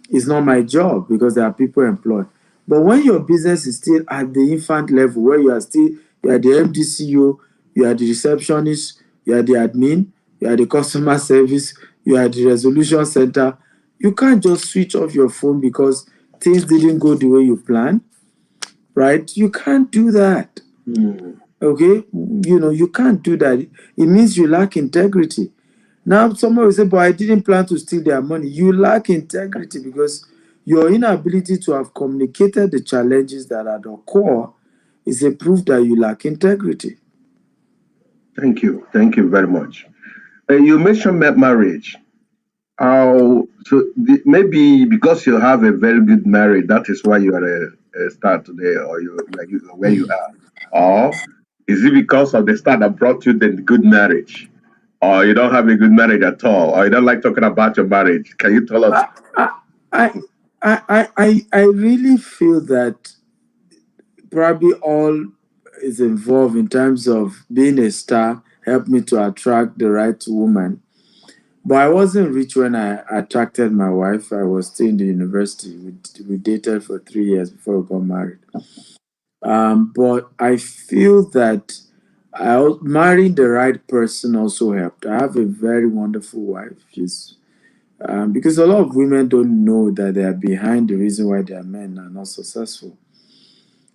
it's not my job because there are people employed. But when your business is still at the infant level, where you are the MDCO, you are the receptionist, you are the admin, you are the customer service, you are the resolution center, you can't just switch off your phone because things didn't go the way you planned, right? You can't do that. Okay? You can't do that. It means you lack integrity. Now, someone will say, but I didn't plan to steal their money. You lack integrity because your inability to have communicated the challenges that are the core is a proof that you lack integrity. Thank you. Thank you very much. You mentioned marriage. Maybe because you have a very good marriage, that is why you are a star today, or where you are. Or is it because of the star that brought you the good marriage? Or you don't have a good marriage at all, or you don't like talking about your marriage? Can you tell us? I, I really feel that probably all is involved in terms of being a star helped me to attract the right woman. But I wasn't rich when I attracted my wife. I was still in the university. We dated for 3 years before we got married. But I feel that marrying the right person also helped. I have a very wonderful wife. She's because a lot of women don't know that they are behind the reason why their men are not successful.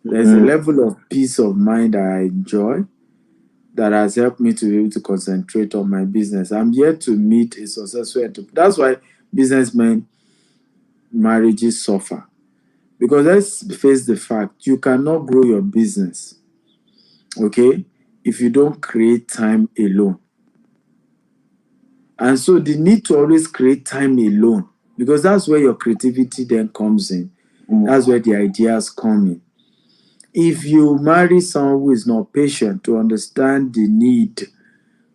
There's a level of peace of mind I enjoy that has helped me to be able to concentrate on my business. I'm yet to meet a successful entrepreneur. That's why businessmen marriages suffer. Because let's face the fact, you cannot grow your business, okay, if you don't create time alone. And so the need to always create time alone, because that's where your creativity then comes in. That's where the ideas come in. If you marry someone who is not patient to understand the need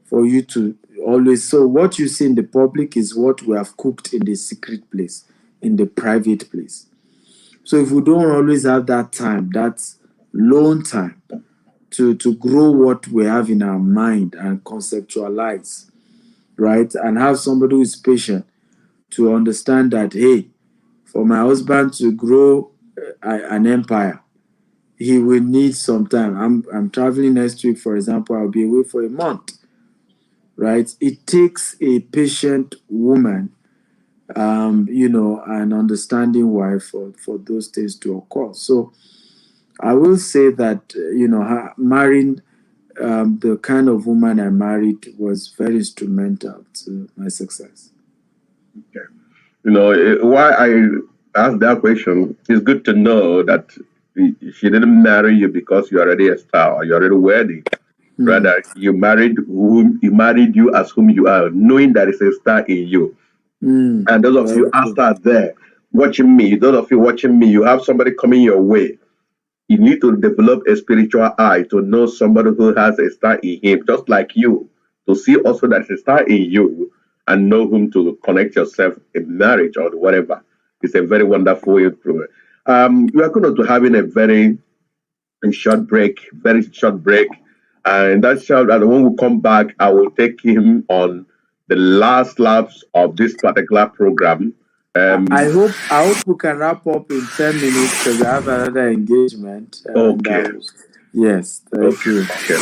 for you to always, so what you see in the public is what we have cooked in the secret place, in the private place. So if we don't always have that time, that's lone time to grow what we have in our mind and conceptualize, right? And have somebody who is patient to understand that, hey, for my husband to grow an empire. He will need some time. I'm traveling next week, for example. I'll be away for a month, right? It takes a patient woman, an understanding wife for those things to occur. So I will say that marrying the kind of woman I married was very instrumental to my success. Okay. Why I asked that question, it's good to know that she didn't marry you because you're already a star or you're already worthy. Hmm. Rather, you married you as whom you are, knowing that it's a star in you. Hmm. And those of Very you true. after there watching me, those of you watching me, you have somebody coming your way. You need to develop a spiritual eye to know somebody who has a star in him, just like you, to see also that there's a star in you and know whom to connect yourself in marriage or whatever. It's a very wonderful improvement. We are going to having a very short break, very short break. And that short, and when we come back, I will take him on the last laps of this particular program. I hope we can wrap up in 10 minutes because I have another engagement, and I Okay, was yes, thank okay, you. okay.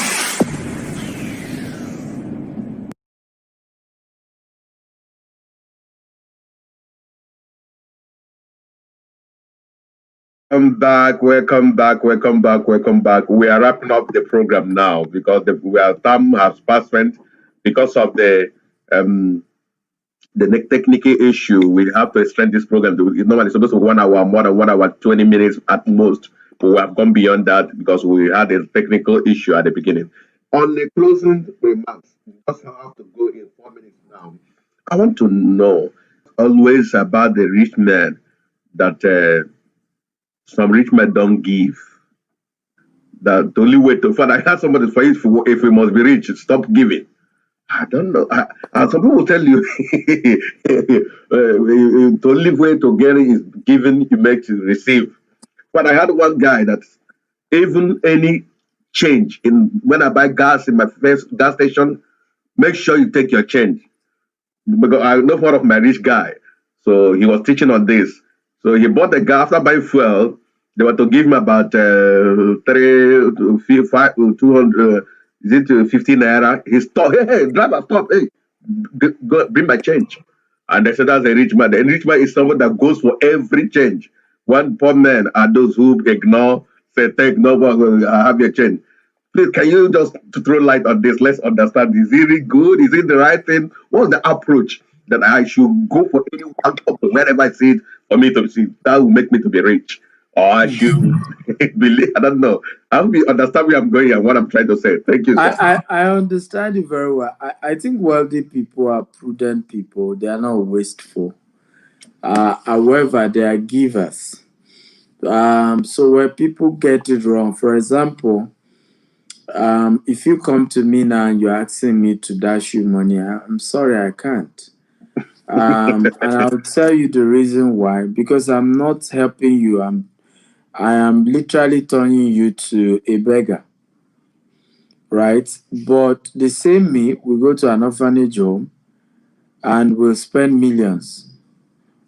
Welcome back, welcome back, welcome back, welcome back. We are wrapping up the program now because time has passed spent because of um the technical issue. We have to extend this program. It's normally supposed to be 1 hour, more than 1 hour, 20 minutes at most. But we have gone beyond that because we had a technical issue at the beginning. On the closing remarks, because I have to go in 4 minutes now. I want to know always about the rich man that some rich men don't give. That the only way to find I had somebody for it if we must be rich, stop giving. I don't know. And some people tell you the only way to get it is giving, you make to receive. But I had one guy that even any change in when I buy gas in my first gas station, make sure you take your change because I know one of my rich guy. So he was teaching on this. So he bought the gas after buying fuel. They were to give him about three, five, 200. Is it 15 naira? He stopped. Hey, hey, driver, stop. Hey, go, bring my change. And they said that's a rich man. The rich man is someone that goes for every change. One poor man are those who ignore, say, take no, I have your change. Please, can you just to throw light on this? Let's understand. Is it really good? Is it the right thing? What's the approach that I should go for anyone wherever I see it for me to see? That will make me to be rich. Or I should believe, I don't know. I hope you understand where I'm going and what I'm trying to say. Thank you, sir. I understand you very well. I think wealthy people are prudent people. They are not wasteful. However, they are givers. So where people get it wrong, for example, if you come to me now and you're asking me to dash you money, I'm sorry, I can't. And I'll tell you the reason why. Because I'm not helping you. I am literally turning you to a beggar, right? But the same me will go to an orphanage home and will spend millions.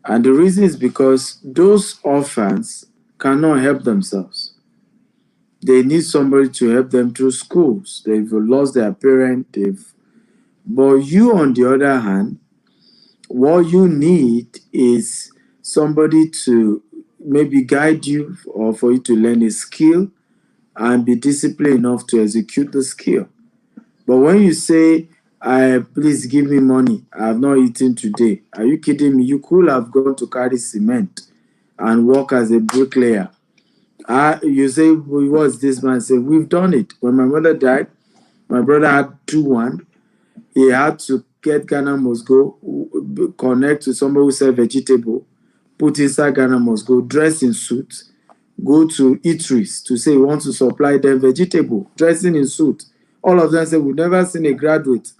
And the reason is because those orphans cannot help themselves. They need somebody to help them through schools. They've lost their parent. But you, on the other hand, what you need is somebody to maybe guide you or for you to learn a skill and be disciplined enough to execute the skill. But when you say, please give me money, I have not eaten today. Are you kidding me? You could have gone to carry cement and work as a bricklayer. You say, well, what's this man say? We've done it. When my mother died, my brother had 2-1. He had to get Ghana must go, connect to somebody who sell vegetable, put inside Ghana must go, dress in suit, go to eateries to say he wants to supply them vegetable, dressing in suit. All of them say, we've never seen a graduate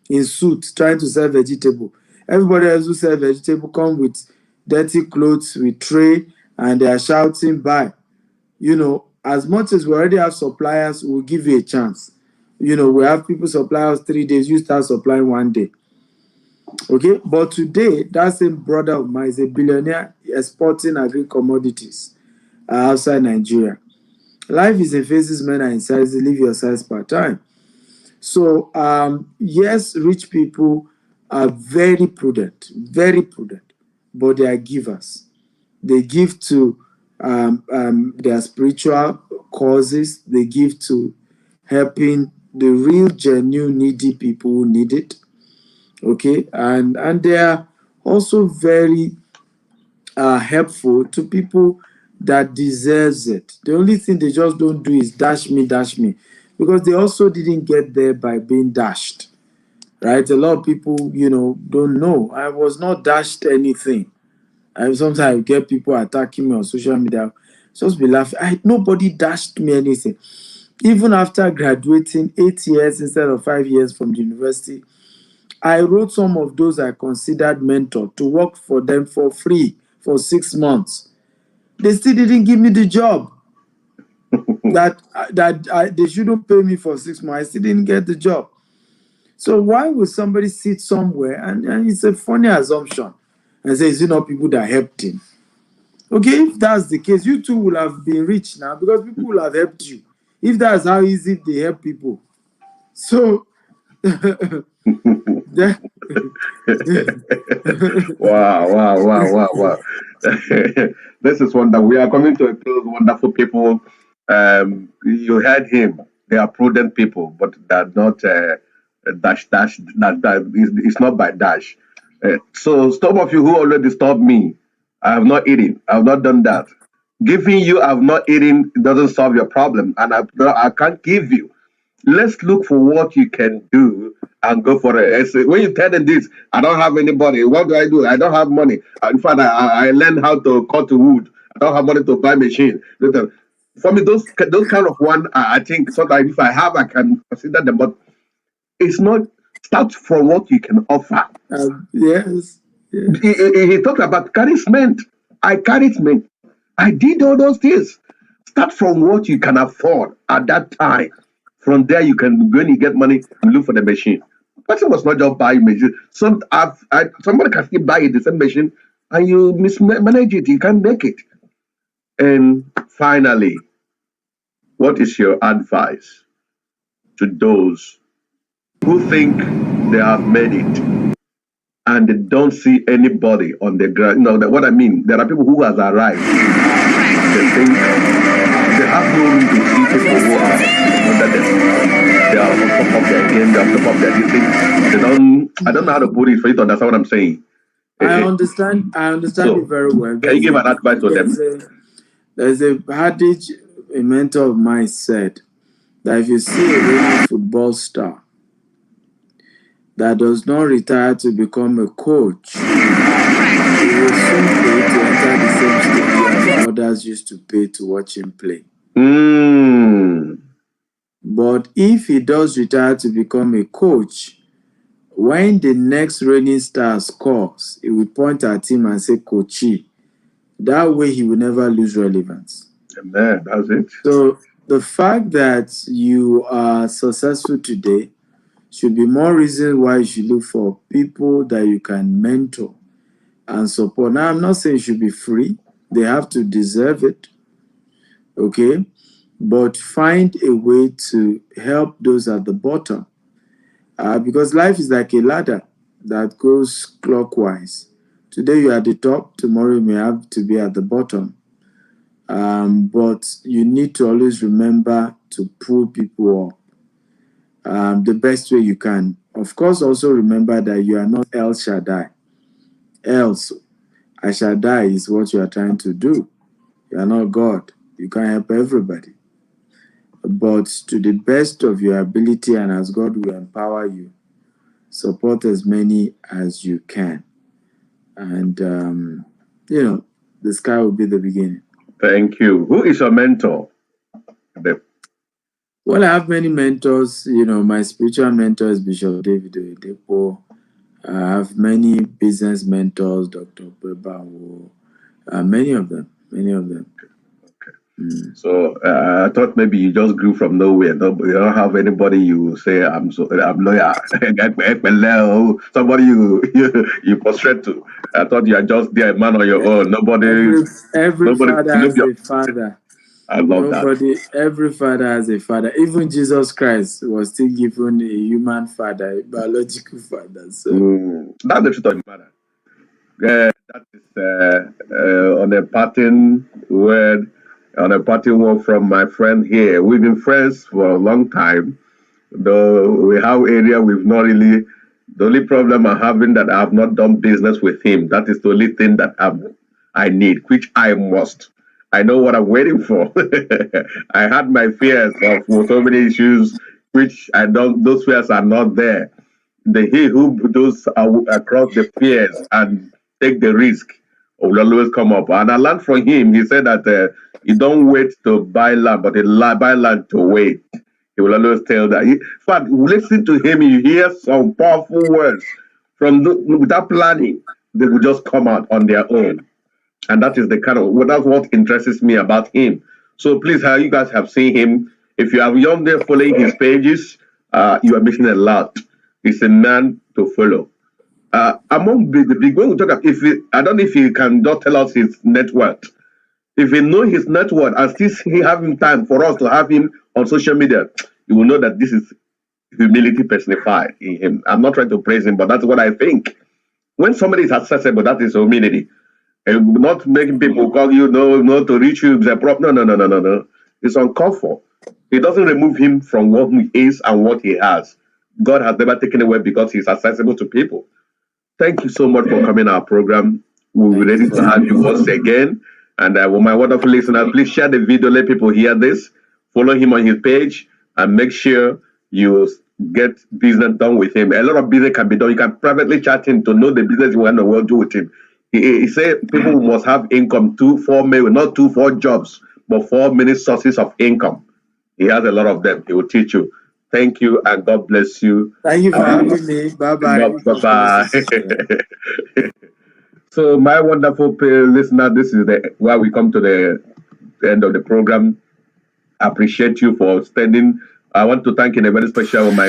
in suit trying to sell vegetable. Everybody else who sell vegetable come with dirty clothes, with tray, and they are shouting, buy. As much as we already have suppliers, we'll give you a chance. We have people supply us 3 days, you start supplying one day. Okay, but today, that same brother of mine is a billionaire exporting agri commodities. outside Nigeria. Life is in phases, men are in sizes, live your size part time. So, yes, rich people are very prudent, but they are givers. They give to their spiritual causes, they give to helping the real, genuine, needy people who need it. Okay, and they are also very helpful to people that deserves it. The only thing they just don't do is dash me, because they also didn't get there by being dashed. Right? A lot of people, don't know. I was not dashed anything. I sometimes I get people attacking me on social media. Just be laughing. Nobody dashed me anything. Even after graduating 8 years instead of 5 years from the university, I wrote some of those I considered mentor to work for them for free for 6 months. They still didn't give me the job they shouldn't pay me for 6 months. I still didn't get the job. So why would somebody sit somewhere and it's a funny assumption and say, is it not people that helped him? Okay, if that's the case, you too will have been rich now because people will have helped you. If that's how easy they help people. So that, Wow. This is wonderful. We are coming to a close, wonderful people. You heard him. They are prudent people, but they're not dash. It's not by dash. So some of you who already disturbed me, I have not eaten. I have not done that. Giving you, I've not eaten doesn't solve your problem, and I can't give you. Let's look for what you can do and go for it. When you tell them this, I don't have anybody. What do I do? I don't have money. In fact, I learned how to cut wood. I don't have money to buy machine. Listen, for me, those kind of one, I think sometimes if I have, I can consider them. But it's not. Start from what you can offer. yes. He talked about carry cement. I carried cement. I did all those things. Start from what you can afford at that time. From there, you can when you get money, you look for the machine. Person must not just buy machine. Somebody can still buy the same machine, and you mismanage it. You can't make it. And finally, what is your advice to those who think they have made it and they don't see anybody on the ground? What I mean, there are people who has arrived. They think they have no room to see people who are under them. They are on top of their game, they are on top of their this thing. I don't know how to put it for you to understand what I'm saying. I understand it So, very well. can you give an advice to them? There's a adage a mentor of mine said that if you see a real football star that does not retire to become a coach, he will soon pay to enter the same stadium others used to pay to watch him play. But if he does retire to become a coach, when the next reigning star scores, he will point at him and say, Coachy. That way he will never lose relevance. Amen. That's it. So the fact that you are successful today should be more reason why you should look for people that you can mentor and support. Now, I'm not saying it should be free. They have to deserve it. Okay? But find a way to help those at the bottom. Because life is like a ladder that goes clockwise. Today you're at the top, tomorrow you may have to be at the bottom. But you need to always remember to pull people up the best way you can. Of course, also remember that you are not El Shaddai. Else, Shaddai is what you are trying to do. You are not God. You can't help everybody. But to the best of your ability and as God will empower you, support as many as you can. And, the sky will be the beginning. Thank you. Who is your mentor? Well, I have many mentors. My spiritual mentor is Bishop David Oyedepo. I have many business mentors, Dr. Bebawo, many of them. So I thought maybe you just grew from nowhere. No, you don't have anybody you say I'm lawyer. Somebody you prostrate to. I thought you are just there, a man on your own. Every Nobody. father has a father. I love that. Every father has a father. Even Jesus Christ was still given a human father, a biological father. So That's the truth of the matter. That is on a parting word, on a parting word from my friend here. We've been friends for a long time, though we have area we've not really. The only problem I'm having that I have not done business with him. That is the only thing that I need, which I must. I know what I'm waiting for. I had my fears of so many issues, which I don't. Those fears are not there. He who goes across the fears and take the risk will always come up. And I learned from him. He said that you don't wait to buy land, but buy land to wait. He will always tell that. In fact, listen to him. You hear some powerful words without planning. They will just come out on their own, and that is the kind of that's what interests me about him. So please, how you guys have seen him, if you have young there following his pages, you are missing a lot. He's a man to follow. Among the big when we talk about, I don't know if he can just tell us his net worth. If we know his net worth and still having time for us to have him on social media, you will know that this is humility personified in him. I'm not trying to praise him, but that's what I think. When somebody is accessible, that is humility. And not making people call you no to reach you the problem. No. It's uncalled for. It doesn't remove him from what he is and what he has. God has never taken away because he's accessible to people. Thank you so much for coming to our program. We'll be ready to have you once again. And my wonderful listeners, please share the video, let people hear this. Follow him on his page and make sure you get business done with him. A lot of business can be done. You can privately chat him to know the business you want to do with him. He said people must have income, 4 maybe not 4 jobs, but 4 many sources of income. He has a lot of them. He will teach you. Thank you and God bless you. Thank you for having me. Bye bye. Bye. So, my wonderful listener, this is where we come to the end of the program. I appreciate you for spending. I want to thank in a very special my